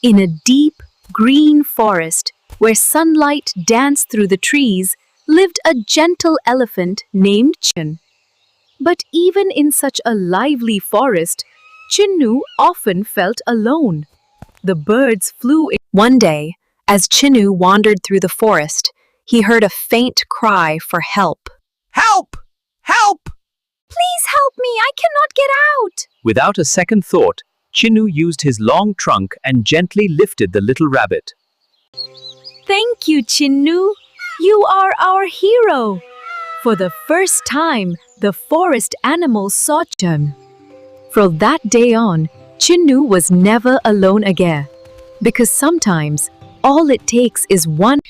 In a deep, green forest where sunlight danced through the trees lived a gentle elephant named Chin. But even in such a lively forest, Chinnu often felt alone. The birds flew in. One day, as Chinnu wandered through the forest, he heard a faint cry for help. Help! Help! Please help me, I cannot get out! Without a second thought, Chinnu used his long trunk and gently lifted the little rabbit. Thank you, Chinnu. You are our hero. For the first time, the forest animals saw Chin. From that day on, Chinnu was never alone again. Because sometimes, all it takes is one